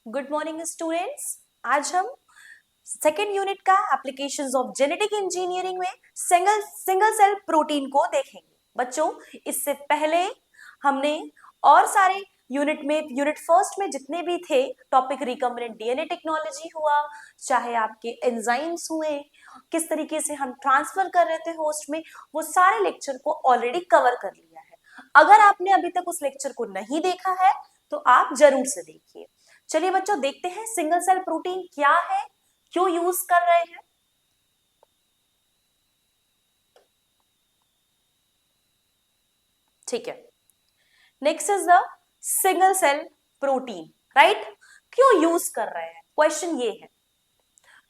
Good morning students. आज हम second unit का एप्लीकेशंस ऑफ जेनेटिक इंजीनियरिंग में सिंगल सेल प्रोटीन को देखेंगे। बच्चों, इससे पहले हमने और सारे यूनिट फर्स्ट में जितने भी थे टॉपिक, रिकम्बिनेंट डीएनए टेक्नोलॉजी हुआ, चाहे आपके एंजाइम्स हुए, किस तरीके से हम ट्रांसफर कर रहे थे होस्ट में, वो सारे लेक्चर को ऑलरेडी कवर कर लिया है। अगर आपने अभी तक उस लेक्चर को नहीं देखा है तो आप जरूर से देखिए। चलिए बच्चों, देखते हैं सिंगल सेल प्रोटीन क्या है, क्यों यूज कर रहे हैं। ठीक है, next is the single cell protein, right. क्यों यूज कर रहे हैं, क्वेश्चन ये है।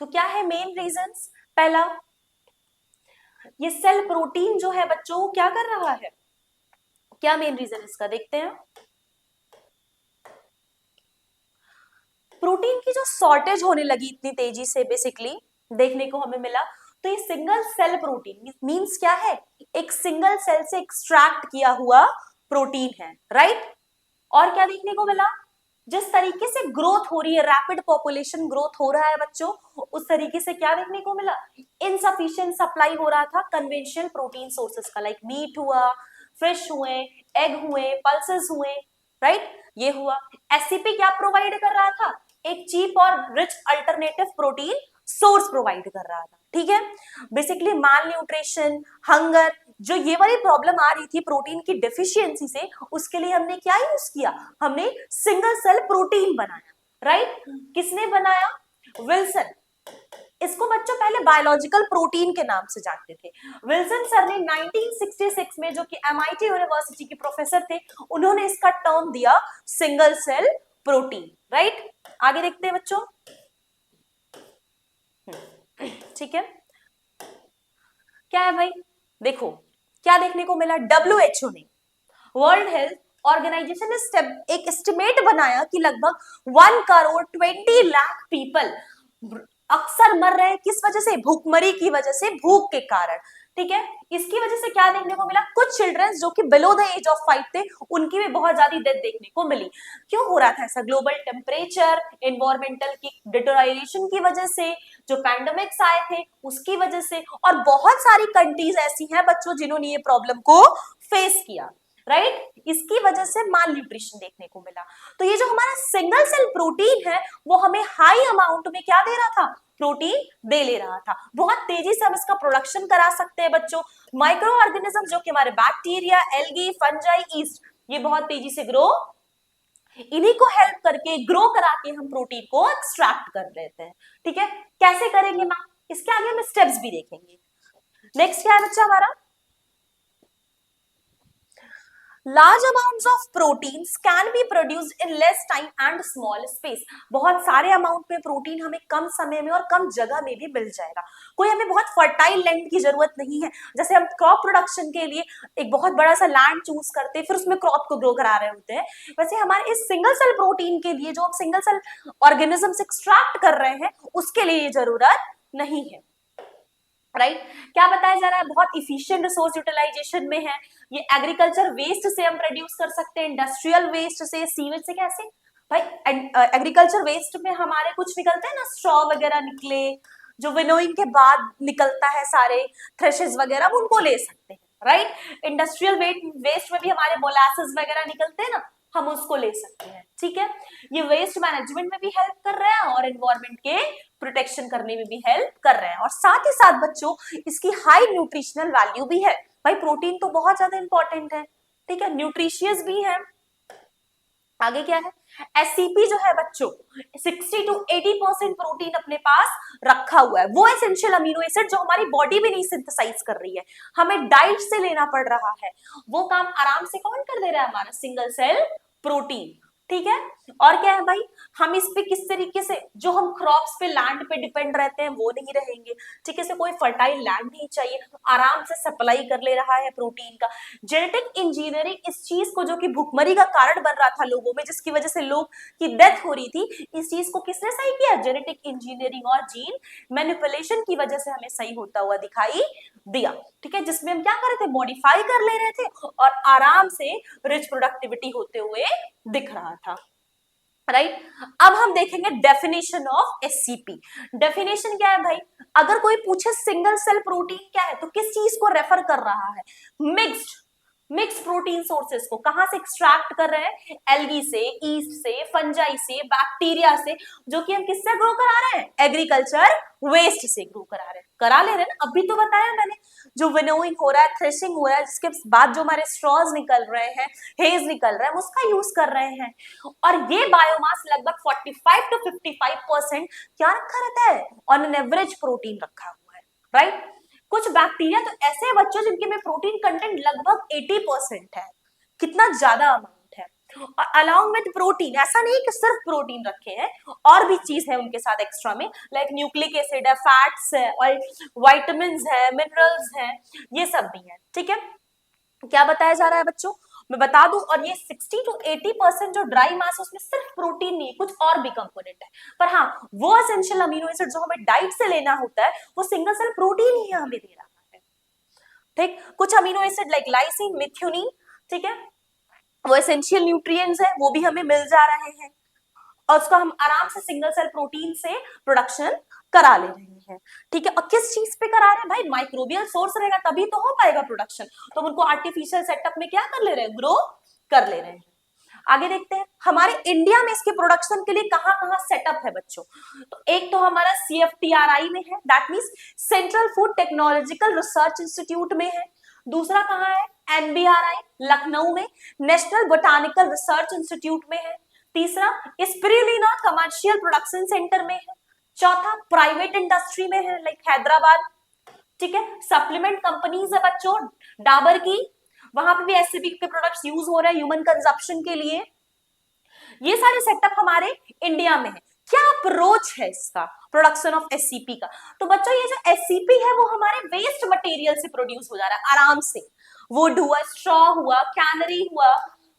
तो क्या है मेन रीजंस? पहला, ये सेल प्रोटीन जो है बच्चों क्या कर रहा है, क्या मेन रीजन इसका देखते हैं। प्रोटीन की जो शॉर्टेज होने लगी इतनी तेजी से बेसिकली देखने को हमें मिला, तो ये सिंगल सेल प्रोटीन मींस क्या है, एक सिंगल सेल से एक्सट्रैक्ट किया हुआ प्रोटीन है, राइट। और क्या देखने को मिला, जिस तरीके से ग्रोथ हो रही है, रैपिड पॉपुलेशन ग्रोथ हो रहा है बच्चों, उस तरीके से क्या देखने को मिला, इनसफिशिएंट सप्लाई हो रहा था कन्वेंशनल प्रोटीन सोर्सेस का, लाइक मीट हुआ, फिश हुए, एग हुए, पल्सेस हुए, राइट। ये हुआ। एससीपी क्या प्रोवाइड कर रहा था, एक चीप और rich alternative protein source provide कर रहा था, ठीक है। बेसिकली माल न्यूट्रिशन, हंगर, जो ये वाली प्रॉब्लम आ रही थी प्रोटीन की डेफिशिएंसी से, उसके लिए हमने क्या यूज किया, हमने सिंगल सेल प्रोटीन बनाया, राइट। किसने बनाया, विल्सन। इसको बच्चों पहले बायोलॉजिकल प्रोटीन के नाम से जानते थे। विल्सन सर ने 1966 में, जो कि एमआईटी यूनिवर्सिटी के प्रोफेसर थे, उन्होंने इसका टर्म दिया सिंगल सेल प्रोटीन, राइट। आगे देखते हैं बच्चों, ठीक है। क्या है भाई, देखो क्या देखने को मिला, डब्ल्यूएचओ ने, वर्ल्ड हेल्थ ऑर्गेनाइजेशन ने एक एस्टिमेट बनाया कि लगभग 1 करोड़ 20 लाख पीपल अक्सर मर रहे हैं, किस वजह से, भूखमरी की वजह से, भूख के कारण, ठीक है। इसकी वजह से क्या देखने को मिला, कुछ चिल्ड्रन जो कि बिलो द एज ऑफ 5 थे, उनकी भी बहुत ज्यादा डेथ देखने को मिली। क्यों हो रहा था ऐसा, ग्लोबल टेम्परेचर, एनवायरमेंटल की डिटोराइजेशन की वजह से, जो पैंडेमिक्स आए थे उसकी वजह से, और बहुत सारी कंट्रीज ऐसी हैं बच्चों जिन्होंने ये प्रॉब्लम को फेस किया, राइट। इसकी वजह से माल न्यूट्रिशन देखने को मिला। तो ये जो हमारा सिंगल सेल प्रोटीन है, वो हमें हाई अमाउंट में क्या दे रहा था, प्रोटीन दे ले रहा था। बहुत तेजी से हम इसका प्रोडक्शन करा सकते हैं बच्चों। माइक्रो ऑर्गेनिज्म जो कि हमारे बैक्टीरिया, एल्गी, फंजाई, ईस्ट, ये बहुत तेजी से ग्रो, इन्हीं को हेल्प करके, ग्रो करा के हम प्रोटीन को एक्सट्रैक्ट कर लेते हैं, ठीक है। कैसे करेंगे मैम, इसके आगे हम स्टेप्स भी देखेंगे। नेक्स्ट क्या है बच्चा हमारा, large amounts of proteins can be produced in less time and small space। बहुत सारे अमाउंट में प्रोटीन हमें कम समय में और कम जगह में भी मिल जाएगा। कोई हमें बहुत फर्टाइल लैंड की जरूरत नहीं है, जैसे हम क्रॉप प्रोडक्शन के लिए एक बहुत बड़ा सा लैंड चूज करते हैं, फिर उसमें क्रॉप को ग्रो करा रहे होते हैं, वैसे हमारे इस सिंगल सेल प्रोटीन के लिए, जो हम सिंगल सेल ऑर्गेनिज्म से एक्सट्रैक्ट कर रहे हैं, उसके लिए ये जरूरत नहीं है, राइट। क्या बताया जा रहा है, बहुत इफिशिएंट रिसोर्स यूटिलाइजेशन में है। ये एग्रीकल्चर वेस्ट से हम प्रोड्यूस कर सकते हैं, इंडस्ट्रियल वेस्ट से, सीवेज से। कैसे भाई, एग्रीकल्चर वेस्ट में हमारे कुछ निकलते हैं ना, स्ट्रॉ वगैरह निकले, जो विनोइंग के बाद निकलता है, सारे थ्रेशेस वगैरह, उनको ले सकते हैं, राइट। इंडस्ट्रियल वेस्ट में भी हमारे मोलासेस वगैरह निकलते हैं ना, हम उसको ले सकते हैं, ठीक है। ये वेस्ट मैनेजमेंट में भी हेल्प कर रहे हैं और एनवायरमेंट के प्रोटेक्शन करने में भी हेल्प कर रहे हैं, और साथ ही साथ बच्चों इसकी हाई न्यूट्रिशनल वैल्यू भी है। भाई प्रोटीन तो बहुत ज्यादा इंपॉर्टेंट है, ठीक है, न्यूट्रिशियस भी है। आगे क्या है, एससीपी जो है बच्चों 60 to 80% प्रोटीन अपने पास रखा हुआ है। वो एसेंशियल अमीनो एसिड जो हमारी बॉडी भी नहीं सिंथेसाइज कर रही है, हमें डाइट से लेना पड़ रहा है, वो काम आराम से कौन कर दे रहा है, हमारा सिंगल सेल प्रोटीन, ठीक है। और क्या है भाई, हम इस पे किस तरीके से, जो हम क्रॉप्स पे, लैंड पे डिपेंड रहते हैं, वो नहीं रहेंगे, ठीक है। से कोई फर्टाइल लैंड नहीं चाहिए, आराम से सप्लाई कर ले रहा है प्रोटीन का। जेनेटिक इंजीनियरिंग इस चीज को, जो कि भुखमरी का कारण बन रहा था लोगों में, जिसकी वजह से लोग की डेथ हो रही थी, इस चीज को किसने सही किया, जेनेटिक इंजीनियरिंग और जीन मैनिपुलेशन की वजह से हमें सही होता हुआ दिखाई दिया, ठीक है। जिसमें हम क्या कर रहे थे, मॉडिफाई कर ले रहे थे और आराम से रिच प्रोडक्टिविटी होते हुए दिख रहा था। राइट। अब हम देखेंगे डेफिनेशन ऑफ एससीपी। डेफिनेशन क्या है भाई, अगर कोई पूछे सिंगल सेल प्रोटीन क्या है तो किस चीज को रेफर कर रहा है, मिक्स्ड मिक्स प्रोटीन सोर्सेस को कहां से एक्सट्रैक्ट कर रहे हैं, एल्गी से, ईस्ट से, फंजाई से, बैक्टीरिया से, जो कि हम किससे ग्रो करा रहे हैं, एग्रीकल्चर वेस्ट से ग्रो करा रहे हैं, करा ले रहे हैं ना, अभी तो बताया मैंने। जो विनोइंग हो रहा है, थ्रेशिंग हो रहा है, जिसके बाद जो हमारे स्ट्रॉज निकल रहे हैं, हेज निकल रहा है, उसका यूज कर रहे हैं। और ये बायोमास लगभग 45 to 55% क्या रखा रहता है, ऑन एन एवरेज प्रोटीन रखा हुआ है, राइट। कुछ बैक्टीरिया तो ऐसे हैं बच्चों जिनके में प्रोटीन कंटेंट लगभग 80% है, कितना ज्यादा अमाउंट है। और अलॉन्ग विद प्रोटीन, ऐसा नहीं कि सिर्फ प्रोटीन रखे हैं, और भी चीज है उनके साथ एक्स्ट्रा में, लाइक न्यूक्लिक एसिड है, फैट्स है, और वाइटामिन है, मिनरल्स है, ये सब भी है, ठीक है। क्या बताया जा रहा है बच्चों, मैं बता दूं, और ये 60 to 80% जो ड्राई मास है उसमें सिर्फ प्रोटीन नहीं, कुछ और भी कंपोनेंट है, पर हाँ वो एसेंशियल अमीनो एसिड जो हमें डाइट से लेना होता है वो सिंगल सेल प्रोटीन ही हमें दे रहा है, ठीक। कुछ amino acid like lysine, methionine, ठीक है, वो एसेंशियल न्यूट्रिएंट्स है, वो भी हमें मिल जा रहे हैं, और उसको हम आराम से सिंगल सेल प्रोटीन से प्रोडक्शन करा ले रहे हैं, ठीक है। और किस चीज पे करा रहे हैं भाई, माइक्रोबियल सोर्स रहेगा तभी तो हो पाएगा प्रोडक्शन, तो उनको आर्टिफिशियल सेटअप में क्या कर ले रहे हैं, ग्रो कर ले रहे हैं। आगे देखते हैं हमारे इंडिया में इसके प्रोडक्शन के लिए कहां कहां सेटअप है बच्चों, तो एक तो हमारा CFTRI में है, that means central food technological research institute में है। दूसरा कहां है, NBRI लखनऊ में, नेशनल बोटानिकल रिसर्च इंस्टीट्यूट में है। तीसरा स्पिरुलिना कमर्शियल प्रोडक्शन सेंटर में है। चौथा प्राइवेट इंडस्ट्री में है, लाइक हैदराबाद, ठीक है। सप्लीमेंट कंपनीज है बच्चों, डाबर की, वहां पे भी एससीपी के प्रोडक्ट्स यूज हो रहे हैं ह्यूमन कंजप्शन के लिए। ये सारे सेटअप हमारे इंडिया में है। क्या अप्रोच है इसका प्रोडक्शन ऑफ एससीपी का, तो बच्चों ये जो एससीपी है वो हमारे वेस्ट मटेरियल से प्रोड्यूस हो जा रहा है आराम से, वुड हुआ, स्ट्रॉ हुआ, कैनरी हुआ,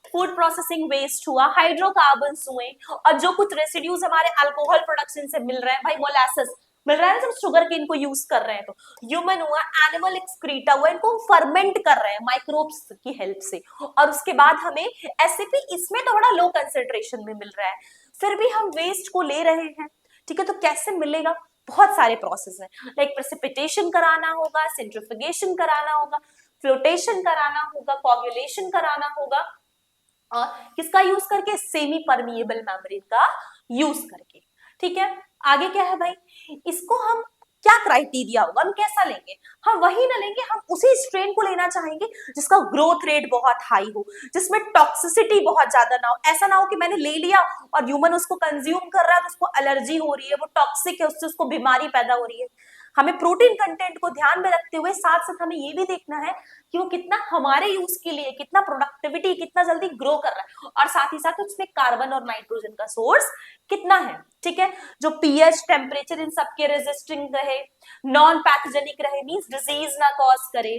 फूड प्रोसेसिंग वेस्ट हुआ, हाइड्रोकार्बन्स हुए, और जो कुछ रेसिड्यूज हमारे अल्कोहल प्रोडक्शन से मिल रहे हैं भाई, मोलासेस मिल रहा है, जब शुगर केन को यूज कर रहे हैं, तो ह्यूमन हुआ, एनिमल एक्सक्रीटा हुआ, इनको फर्मेंट कर रहे हैं माइक्रोब्स की हेल्प से, और उसके बाद हमें एससीपी इसमें तो बड़ा लो कंसेंट्रेशन में मिल रहा है, फिर भी हम वेस्ट को ले रहे हैं, ठीक है। तो कैसे मिलेगा, बहुत सारे प्रोसेस हैं, लाइक प्रेसिपिटेशन कराना होगा, सेंट्रिफिकेशन कराना होगा, फ्लोटेशन कराना होगा, कोगुलेशन कराना होगा, और किसका यूज करके, सेमी परमिएबल मेम्ब्रेन का यूज करके, ठीक है। आगे क्या है भाई, इसको हम क्या क्राइटेरिया होगा, हम कैसा लेंगे, हम वही ना लेंगे, हम उसी स्ट्रेन को लेना चाहेंगे जिसका ग्रोथ रेट बहुत हाई हो, जिसमें टॉक्सिसिटी बहुत ज्यादा ना हो, ऐसा ना हो कि मैंने ले लिया और ह्यूमन उसको कंज्यूम कर रहा है तो उसको एलर्जी हो रही है, वो टॉक्सिक है, उससे उसको बीमारी पैदा हो रही है। हमें प्रोटीन कंटेंट को ध्यान में रखते हुए साथ साथ हमें ये भी देखना है कि वो कितना हमारे यूज के लिए, कितना प्रोडक्टिविटी, कितना जल्दी ग्रो कर रहा है, और साथ ही साथ उसमें कार्बन और नाइट्रोजन का सोर्स कितना है, ठीक है। जो पीएच, टेम्परेचर इन सबके रेजिस्टिंग रहे, नॉन पैथोजेनिक रहे, मींस डिजीज ना कॉज करे,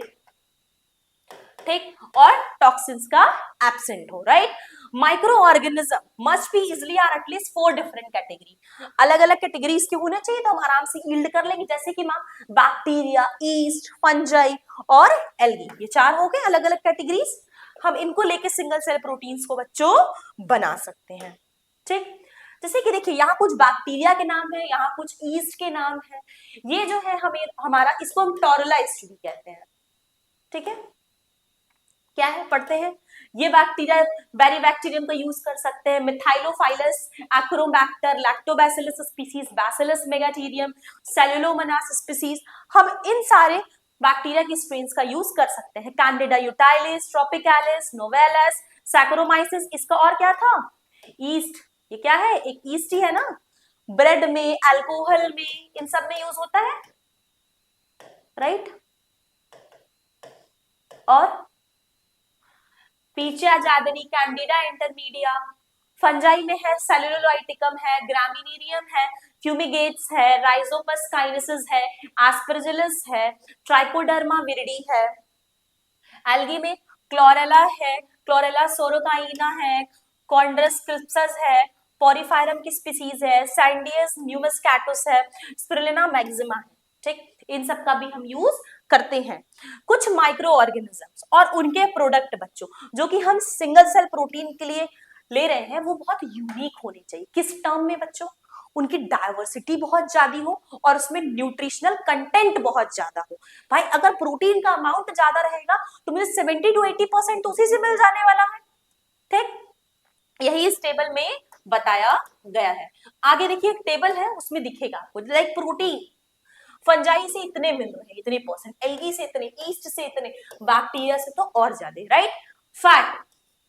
ठीक, और टॉक्सिन्स का एब्सेंट हो, right. Micro organism must be easily or at least 4 different category, अलग अलग कैटेगरीज के होने चाहिए, तो हम आराम से यील्ड कर लेंगे, जैसे कि मैम बैक्टीरिया, ईस्ट, फंजाई और एल्गी, ये 4 हो गए अलग अलग कैटेगरीज। हम इनको लेके सिंगल सेल प्रोटीन्स को बच्चों बना सकते हैं, ठीक। जैसे कि देखिए यहाँ कुछ बैक्टीरिया के नाम है, यहाँ कुछ ईस्ट के नाम है, ये जो है हमें हमारा, इसको हम टोरलाइस्ट भी कहते हैं, ठीक है। क्या है पढ़ते हैं, ये बैक्टीरिया बैरिबैक्टीरियम का यूज कर सकते हैं, मिथाइलोफाइलस, एक्रोबैक्टर, लैक्टोबैसिलस स्पीसीज, बैसिलस मेगाटीरियम, सेलुलोमोनास स्पीसीज, हम इन सारे बैक्टीरिया की स्ट्रेन्स का यूज कर सकते हैं। कैंडिडा यूटाइलिस, ट्रोपिकैलिस, नोवेलस, सैक्रोमाइसिस, इसका और क्या था, ईस्ट, ये क्या है, एक ईस्ट ही है ना, ब्रेड में, अल्कोहल में, इन सब में यूज होता है, राइट। और पीचिया जैदनी, कैंडिडा इंटरमीडिया, फंजाई में है, सेलुलोइटिकम है, ग्रामिनेरियम है, फ्यूमिगेट्स है, राइजोपस काइनेसिस है, एस्परजिलस है, ट्राइकोडर्मा विरिडी है, एल्गी में क्लोरेला है, क्लोरेला सोरोकाइना है, कॉन्ड्रस क्रिप्सस है, पोरिफायरम की स्पीसीज है, सैंडियस न्यूमस्कैटुस है, स्पिरुलिना मैक्सिमा है, ठीक। इन सब का भी हम यूज करते हैं। कुछ माइक्रो ऑर्गेनिजम्स और उनके प्रोडक्ट बच्चों, जो कि हम सिंगल सेल प्रोटीन के लिए ले रहे हैं वो बहुत यूनिक होनी चाहिए। किस टर्म में बच्चों? उनकी डाइवर्सिटी बहुत ज्यादा हो और उसमें न्यूट्रिशनल कंटेंट बहुत ज्यादा हो। भाई अगर प्रोटीन का अमाउंट ज्यादा रहेगा तो मुझे 70 to 80% उसी से मिल जाने वाला है। ठीक, यही इस टेबल में बताया गया है। आगे देखिए एक टेबल है उसमें दिखेगा आपको लाइक प्रोटीन फंजाई से इतने मिल रहे हैं, इतने परसेंट, एल्गी से इतने, ईस्ट से इतने, बैक्टीरिया से तो और ज्यादा, राइट। फैट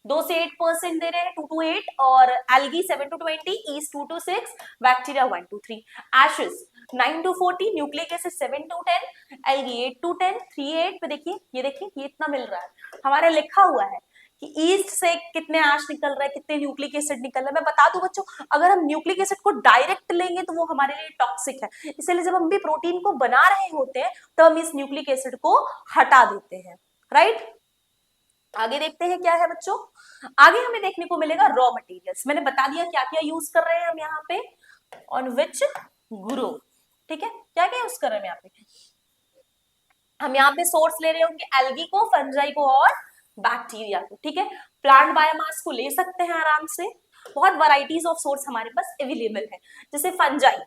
2 से 8% दे रहे हैं, 2 to 8, और algae 7 to 20, east 2 to 6, bacteria 1 to 3, ashes 9 to 40, nucleic acid 7 to 10, algae 8 to 10, 3 8 पे देखिए, ये इतना मिल रहा है। हमारा लिखा हुआ है कि ईस्ट से कितने ऐश निकल रहा है, कितने न्यूक्लिक एसिड निकल रहा है। मैं बता दूं बच्चों, अगर हम न्यूक्लिक एसिड को डायरेक्ट लेंगे तो वो हमारे लिए टॉक्सिक है, इसलिए जब हम भी प्रोटीन को बना रहे होते हैं तो हम इस न्यूक्लिक एसिड को हटा देते हैं, राइट। आगे देखते हैं क्या है बच्चों। आगे हमें देखने को मिलेगा रॉ मटेरियल्स। मैंने बता दिया क्या क्या यूज कर रहे हैं हम यहाँ पे, ऑन विच ग्रो, ठीक है, क्या क्या यूज कर रहे हैं यहाँ पे। हम यहाँ पे सोर्स ले रहे होंगे एल्गी को, फंजाई को और बैक्टीरिया को, ठीक है। प्लांट बायोमास को ले सकते हैं आराम से, बहुत वैरायटीज ऑफ सोर्स हमारे पास अवेलेबल है, जैसे fungi,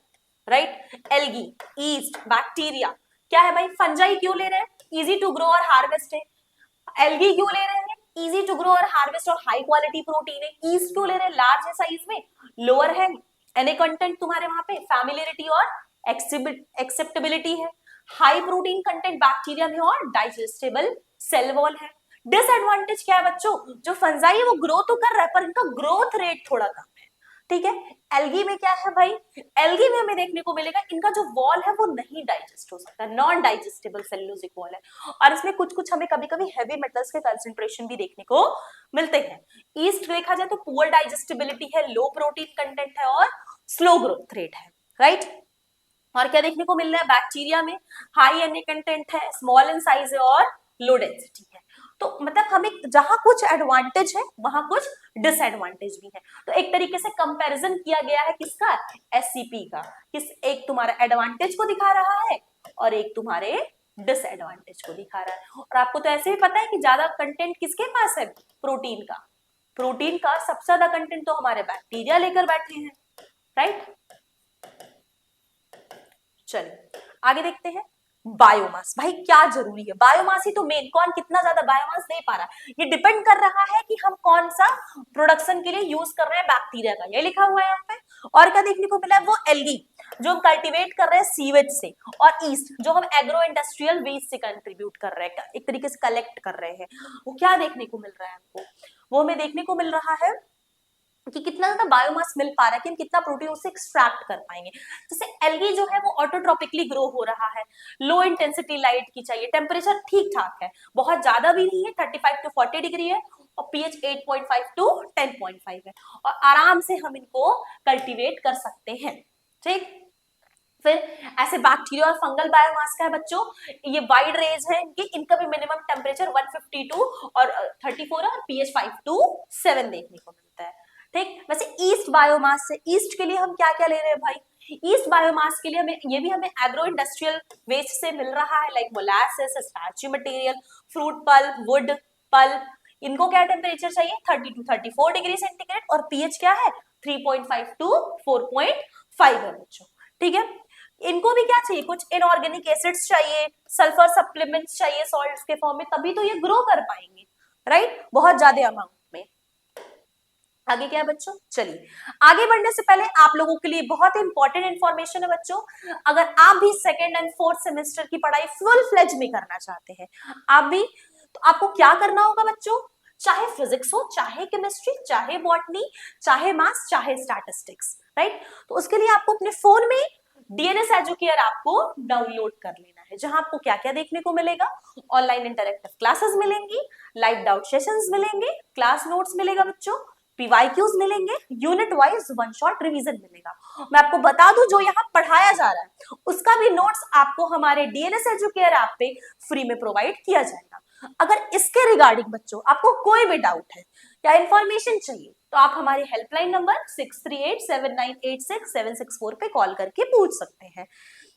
right, algae, east, bacteria. क्या है भाई, फंजाई क्यों ले रहे हैं? इजी टू ग्रो और हार्वेस्ट है। एल्गी क्यों ले रहे हैं? इजी टू ग्रो और हार्वेस्ट और हाई क्वालिटी प्रोटीन है। ईस्ट क्यों ले रहे हैं? लार्ज है साइज में, लोअर है एन कंटेंट तुम्हारे वहां पे, फैमिलियरिटी और एक्सेप्टेबिलिटी है। हाई प्रोटीन कंटेंट बैक्टीरिया में और डाइजेस्टेबल सेल वॉल है। डिसएडवांटेज क्या है बच्चों? जो फंजाई है वो ग्रो तो कर रहा है पर इनका ग्रोथ रेट थोड़ा कम है, ठीक है। एल्गी में क्या है भाई, एल्गी में हमें देखने को मिलेगा इनका जो वॉल है वो नहीं डाइजेस्ट हो सकता, नॉन डाइजेस्टेबल सेल्यूलोजिक वॉल है, और इसमें कुछ कुछ हमें कभी कभी हैवी मेटल्स के कंसेंट्रेशन भी देखने को मिलते हैं। ईस्ट देखा जाए तो पुअर डाइजेस्टिबिलिटी है, लो प्रोटीन कंटेंट है और स्लो ग्रोथ रेट है, राइट। और क्या देखने को मिल रहा है बैक्टीरिया में? हाई एन कंटेंट है, स्मॉल इन साइज है और लो डेंसिटी है। तो मतलब हमें जहां कुछ एडवांटेज है वहां कुछ डिसएडवांटेज भी है। तो एक तरीके से कंपैरिजन किया गया है किसका, एससीपी का, किस एक तुम्हारा एडवांटेज को दिखा रहा है और एक तुम्हारे डिसएडवांटेज को दिखा रहा है। और आपको तो ऐसे भी पता है कि ज्यादा कंटेंट किसके पास है, प्रोटीन का। प्रोटीन का सबसे ज्यादा कंटेंट तो हमारे बैक्टीरिया लेकर बैठे हैं, राइट। चलिए आगे देखते हैं। बायोमास, भाई क्या जरूरी है, बायोमास ही तो मेन, कौन कितना ज्यादा बायोमास दे पा रहा है ये डिपेंड कर रहा है कि हम कौन सा प्रोडक्शन के लिए यूज कर रहे हैं बैक्टीरिया का, ये लिखा हुआ है यहाँ पे। और क्या देखने को मिला है, वो एल्गी जो हम कल्टीवेट कर रहे हैं सीवेज से, और ईस्ट जो हम एग्रो इंडस्ट्रियल वेस्ट से कंट्रीब्यूट कर रहे हैं, एक तरीके से कलेक्ट कर रहे हैं। वो क्या देखने को मिल रहा है हमको, वो हमें देखने को मिल रहा है कि कितना ज्यादा बायोमास मिल पा रहा है, कि हम कितना प्रोटीन उससे एक्सट्रैक्ट कर पाएंगे। जैसे एल्गी जो है वो ऑटोट्रोपिकली ग्रो हो रहा है, लो इंटेंसिटी लाइट की चाहिए, टेम्परेचर ठीक ठाक है, बहुत ज्यादा भी नहीं है, 35 to 40 डिग्री है, और पीएच 8.5 to 10.5 है, और आराम से हम इनको कल्टीवेट कर सकते हैं, ठीक। फिर ऐसे बैक्टीरिया और फंगल बायोमास का है बच्चों, ये वाइड रेंज है इनकी, इनका भी मिनिमम टेम्परेचर 152 और 34 और पीएच 5 to 7 देखने को मिलता है, ठीक। वैसे ईस्ट बायोमास से, ईस्ट के लिए हम क्या क्या ले रहे हैं भाई, ईस्ट बायोमास के लिए हमें ये भी हमें एग्रो इंडस्ट्रियल वेस्ट से मिल रहा है, like molasses, starchy material, fruit pulp, wood pulp. इनको क्या टेम्परेचर चाहिए, 30 to 34 डिग्री सेंटीग्रेड, और पीएच क्या है 3.5 to 4.5 है बच्चों, ठीक है। इनको भी क्या चाहिए, कुछ इनऑर्गेनिक एसिड्स चाहिए, सल्फर सप्लीमेंट्स चाहिए सॉल्ट्स के फॉर्म में, तभी तो ये ग्रो कर पाएंगे, राइट, बहुत ज्यादा अमाउंट में। आगे क्या है बच्चों, चलिए आगे बढ़ने से पहले आप लोगों के लिए बहुत इंपॉर्टेंट इंफॉर्मेशन है बच्चों। अगर आप भी सेकेंड एंड फोर्थ सेमेस्टर की पढ़ाई फुल फ्लेज में करना चाहते हैं, आप भी, तो आपको क्या करना होगा बच्चों, चाहे फिजिक्स हो, चाहे केमिस्ट्री, चाहे बॉटनी, चाहे मैथ्स, चाहे स्टैटिस्टिक्स, राइट। तो उसके लिए आपको अपने फोन में डीएनएस एजुकेयर आपको डाउनलोड कर लेना है, जहां आपको क्या क्या देखने को मिलेगा, ऑनलाइन इंटरैक्टिव क्लासेस मिलेंगी, लाइव डाउट सेशंस मिलेंगे, क्लास नोट्स मिलेगा बच्चों, पीवाईक्यूज मिलेंगे, unit wise one shot revision मिलेगा। मैं आपको बता दूं जो यहाँ पढ़ाया जा रहा है उसका भी नोट्स आपको हमारे डीएनएस एजुकेयर ऐप पे फ्री में प्रोवाइड किया जाएगा। अगर इसके रिगार्डिंग बच्चों आपको कोई भी डाउट है या इंफॉर्मेशन चाहिए तो आप हमारे हेल्पलाइन नंबर 6387986764 पे कॉल करके पूछ सकते हैं।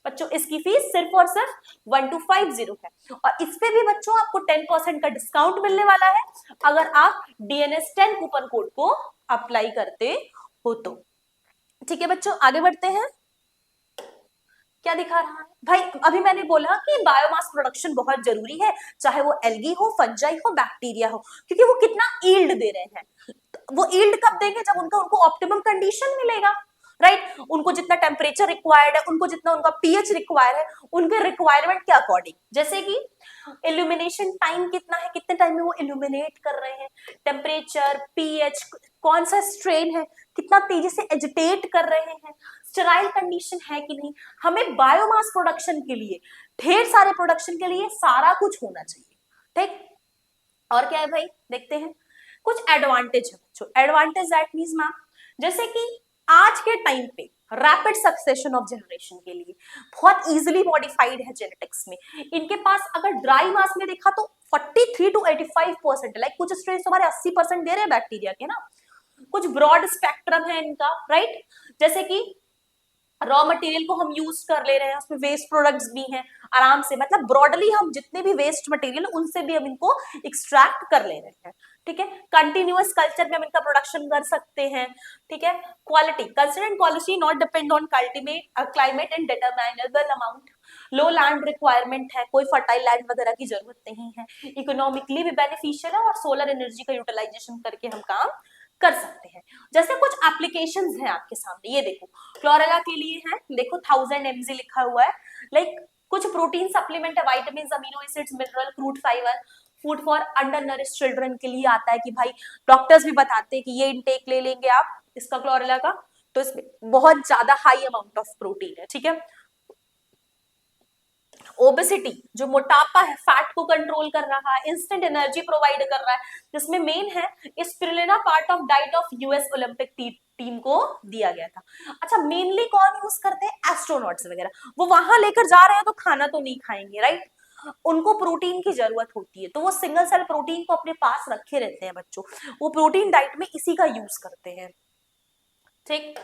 बच्चों इसकी फीस सिर्फ और सिर्फ 1250 है और इस पे भी बच्चों आपको 10% का डिस्काउंट मिलने वाला है अगर आप DNS10 कूपन कोड को अप्लाई करते हो तो। ठीक है बच्चों, आगे बढ़ते हैं। क्या दिखा रहा है भाई, अभी मैंने बोला कि बायोमास प्रोडक्शन बहुत जरूरी है, चाहे वो एल्गी हो, फंजाई हो, बैक्टीरिया हो, क्योंकि वो कितना ईल्ड दे रहे हैं। वो ईल्ड कब देंगे, जब उनको ऑप्टिमम कंडीशन मिलेगा, राइट। उनको जितना टेम्परेचर रिक्वायर्ड है, उनको जितना उनका पीएच रिक्वायर्ड है, उनके रिक्वायरमेंट के अकॉर्डिंग, जैसे कि इल्यूमिनेशन टाइम कितना है, कितने टाइम में वो इल्यूमिनेट कर रहे हैं, टेम्परेचर, पीएच, कौन सा स्ट्रेन है, कितना तेजी से एजिटेट कर रहे हैं, स्टेराइल कंडीशन है कि नहीं। हमें बायोमास प्रोडक्शन के लिए, ढेर सारे प्रोडक्शन के लिए सारा कुछ होना चाहिए, ठीक। और क्या है भाई, देखते हैं कुछ एडवांटेज है बच्चों। एडवांटेज दैट मींस मैम, जैसे कि आज के टाइम पे रैपिड सक्सेशन ऑफ जनरेशन के लिए बहुत इजीली मॉडिफाइड है जेनेटिक्स में। इनके पास अगर ड्राई मास में देखा तो 43 to 85%, लाइक कुछ स्ट्रेन हमारे 80% दे रहे हैं बैक्टीरिया के ना, कुछ ब्रॉड स्पेक्ट्रम है इनका, राइट। जैसे कि रॉ मटेरियल को हम यूज कर ले रहे हैं, उसमें वेस्ट प्रोडक्ट्स भी हैं आराम से, मतलब ब्रॉडली हम जितने भी वेस्ट मटेरियल उनसे भी हम इनको एक्सट्रैक्ट कर ले रहे हैं, ठीक है। कंटिन्यूअस कल्चर में हम इनका प्रोडक्शन कर सकते हैं, ठीक है। Quality, culture and quality not depend on climate and determinable amount. Low land requirement है, कोई फर्टाइल लैंड वगैरह की जरूरत नहीं है, इकोनॉमिकली भी बेनिफिशियल है और सोलर एनर्जी का यूटिलाइजेशन करके हम काम कर सकते हैं। जैसे कुछ एप्लीकेशंस हैं आपके सामने, ये देखो क्लोरेला के लिए है, देखो 1000 mg लिखा हुआ है, लाइक कुछ प्रोटीन सप्लीमेंट है, vitamin, amino acids, mineral, fruit fibre, food for under nourished children के लिए आता है कि भाई डॉक्टर्स भी बताते हैं कि ये इनटेक ले लेंगे आप इसका क्लोरेला का, तो इसमें बहुत ज्यादा हाई अमाउंट ऑफ प्रोटीन है, ठीक है। ओबेसिटी, जो मोटापा है, फैट को कंट्रोल कर रहा है, इंस्टेंट एनर्जी प्रोवाइड कर रहा है, जिसमें मेन है spirulina, part of diet of US Olympic team को दिया गया था। अच्छा, मेनली कौन यूज करते हैं, एस्ट्रोनॉट्स वगैरह, वो वहां लेकर जा रहे हैं तो खाना तो नहीं खाएंगे, राइट। उनको प्रोटीन की जरूरत होती है, तो वो सिंगल सेल प्रोटीन को अपने पास रखे रहते हैं बच्चों, वो प्रोटीन डाइट में इसी का यूज करते हैं, ठीक।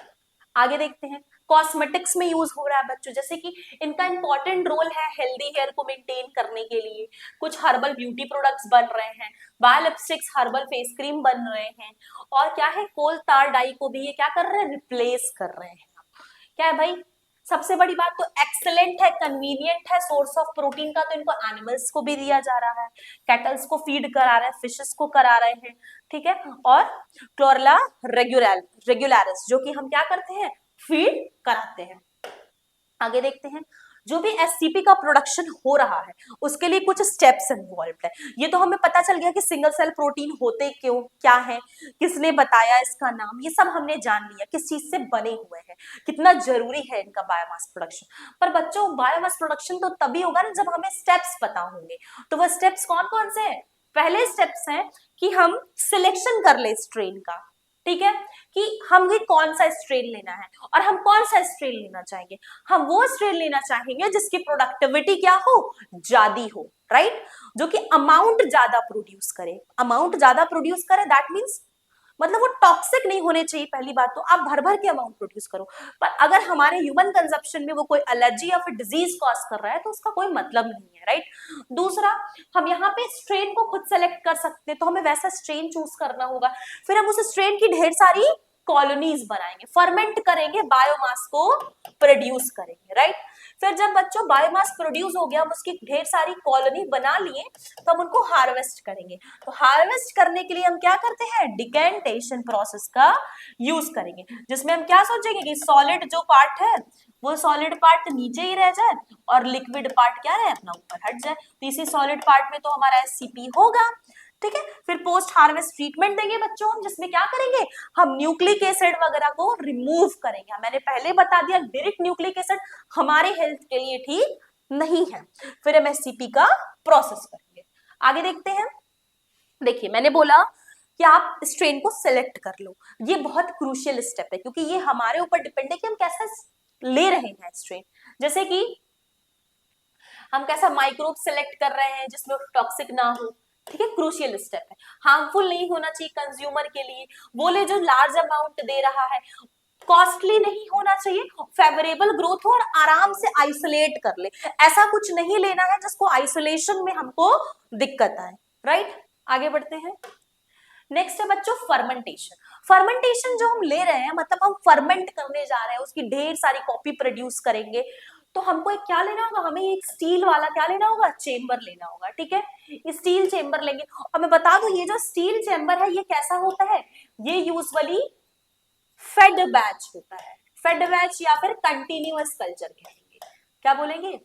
आगे देखते हैं, कॉस्मेटिक्स में यूज हो रहा है बच्चों, जैसे कि इनका इंपॉर्टेंट रोल है हेल्दी हेयर को मेंटेन करने के लिए, कुछ हर्बल ब्यूटी प्रोडक्ट्स बन रहे हैं, bio lipsticks, herbal face cream बन रहे हैं, और क्या है, कोल तार डाई को भी ये क्या कर रहे हैं, रिप्लेस कर रहे हैं। क्या है भाई, सबसे बड़ी बात तो एक्सेलेंट है, कन्वीनियंट है, सोर्स ऑफ प्रोटीन का तो इनको एनिमल्स को भी दिया जा रहा है, कैटल्स को फीड करा रहे हैं, फिशेस को करा रहे हैं, ठीक है। और क्लोरेला रेगुलरिस जो कि हम क्या करते हैं, फीड कराते हैं। आगे देखते हैं, जो भी एससीपी का प्रोडक्शन हो रहा है उसके लिए कुछ स्टेप्स इन्वॉल्व है। ये तो हमें पता चल गया कि सिंगल सेल प्रोटीन होते क्यों क्या है, किसने बताया इसका नाम, ये सब हमने जान लिया, किस चीज से बने हुए हैं, कितना जरूरी है इनका बायोमास प्रोडक्शन। पर बच्चों बायोमास प्रोडक्शन तो तभी होगा ना जब हमें स्टेप्स पता होंगे। तो वो स्टेप्स कौन कौन से हैं, पहले स्टेप्स हैं कि हम सिलेक्शन कर ले स्ट्रेन का, ठीक है, कि हमें कौन सा स्ट्रेन लेना है और हम कौन सा स्ट्रेन लेना चाहेंगे। हम वो स्ट्रेन लेना चाहेंगे जिसकी प्रोडक्टिविटी क्या हो, ज्यादा हो, राइट, जो कि अमाउंट ज्यादा प्रोड्यूस करे, अमाउंट ज्यादा प्रोड्यूस करे दैट मींस मतलब वो टॉक्सिक नहीं होने चाहिए। पहली बात तो आप भर भर के अमाउंट प्रोड्यूस करो, पर अगर हमारे ह्यूमन कंजप्शन में वो कोई एलर्जी या फिर डिजीज कॉज कर रहा है तो उसका कोई मतलब नहीं है, राइट। दूसरा, हम यहाँ पे स्ट्रेन को खुद सेलेक्ट कर सकते हैं, तो हमें वैसा स्ट्रेन चूज करना होगा, फिर हम उस स्ट्रेन की ढेर सारी कॉलोनीज बनाएंगे, फर्मेंट करेंगे, बायोमास को प्रोड्यूस करेंगे, राइट। फिर जब बच्चों बायोमास प्रोड्यूस हो गया, हम उसकी ढेर सारी कॉलोनी बना लिए, तो हम उनको हार्वेस्ट करेंगे। तो हार्वेस्ट करने के लिए हम क्या करते हैं, डिकेंटेशन प्रोसेस का यूज करेंगे, जिसमें हम क्या सोचेंगे कि सॉलिड जो पार्ट है वो सॉलिड पार्ट नीचे ही रह जाए और लिक्विड पार्ट क्या रहे, अपना ऊपर हट जाए। तो इसी सॉलिड पार्ट में तो हमारा एससीपी होगा, ठीक है। फिर पोस्ट हार्वेस्ट ट्रीटमेंट देंगे बच्चों हम, जिसमें क्या करेंगे, हम न्यूक्लिक एसिड वगैरह को रिमूव करेंगे। मैंने पहले बता दिया डायरेक्ट न्यूक्लिक एसिड हमारे हेल्थ के लिए ठीक नहीं है। फिर हम एससीपी का प्रोसेस करेंगे। आगे देखते हैं, देखिए मैंने बोला कि आप स्ट्रेन को सिलेक्ट कर लो, ये बहुत क्रूशियल स्टेप है क्योंकि ये हमारे ऊपर डिपेंड है कि हम कैसा ले रहे हैं स्ट्रेन। जैसे कि हम कैसा माइक्रोब सिलेक्ट कर रहे हैं जिसमें टॉक्सिक ना हो, ठीक है, क्रूशियल स्टेप है, हार्मफुल नहीं होना चाहिए कंज्यूमर के लिए, बोले जो लार्ज अमाउंट दे रहा है, कॉस्टली नहीं होना चाहिए, फेवरेबल ग्रोथ हो और आराम से आइसोलेट कर ले। ऐसा कुछ नहीं लेना है जिसको आइसोलेशन में हमको दिक्कत आए, राइट। आगे बढ़ते हैं। नेक्स्ट है बच्चों फर्मेंटेशन। फर्मेंटेशन जो हम ले रहे हैं, मतलब हम फर्मेंट करने जा रहे हैं, उसकी ढेर सारी कॉपी प्रोड्यूस करेंगे, तो हमको एक क्या लेना होगा, हमें एक स्टील वाला क्या लेना होगा, चेंबर लेना होगा, ठीक है। स्टील चेंबर लेंगे, और मैं बता दूं ये जो स्टील चेंबर है ये कैसा होता है, ये यूजुअली फेड बैच होता है। फेड बैच या फिर कंटिन्यूअस कल्चर कहेंगे, क्या बोलेंगे,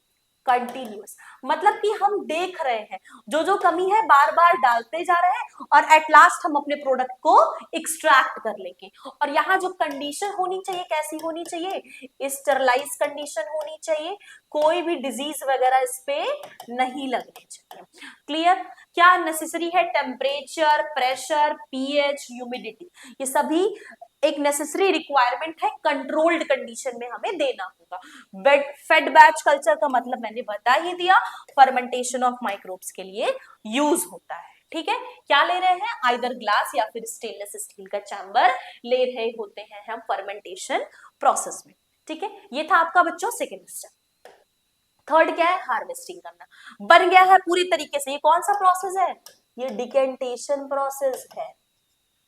कंटिन्यूअस। मतलब कि हम देख रहे हैं जो जो कमी है बार बार डालते जा रहे हैं और एट लास्ट हम अपने प्रोडक्ट को एक्सट्रैक्ट कर लेंगे। और यहाँ जो कंडीशन होनी चाहिए कैसी होनी चाहिए, स्टरलाइज कंडीशन होनी चाहिए, कोई भी डिजीज वगैरह इस पे नहीं लगनी चाहिए। क्लियर। क्या नेसेसरी है, टेम्परेचर, प्रेशर, पीएच, ह्यूमिडिटी, ये सभी एक नेसेसरी रिक्वायरमेंट है, कंट्रोल्ड कंडीशन में हमें देना होगा। फेड बैच कल्चर का मतलब मैंने बता ही दिया, फर्मेंटेशन ऑफ माइक्रोब्स के लिए यूज होता है, ठीक है। क्या ले रहे हैं, आइदर ग्लास या फिर स्टेनलेस स्टील का चैम्बर ले रहे होते हैं हम फर्मेंटेशन प्रोसेस में, ठीक है। ये था आपका बच्चों सेकेंड स्टेप। थर्ड क्या है, हार्वेस्टिंग करना। बन गया है पूरी तरीके से, ये कौन सा प्रोसेस है, ये डिकेंटेशन प्रोसेस है,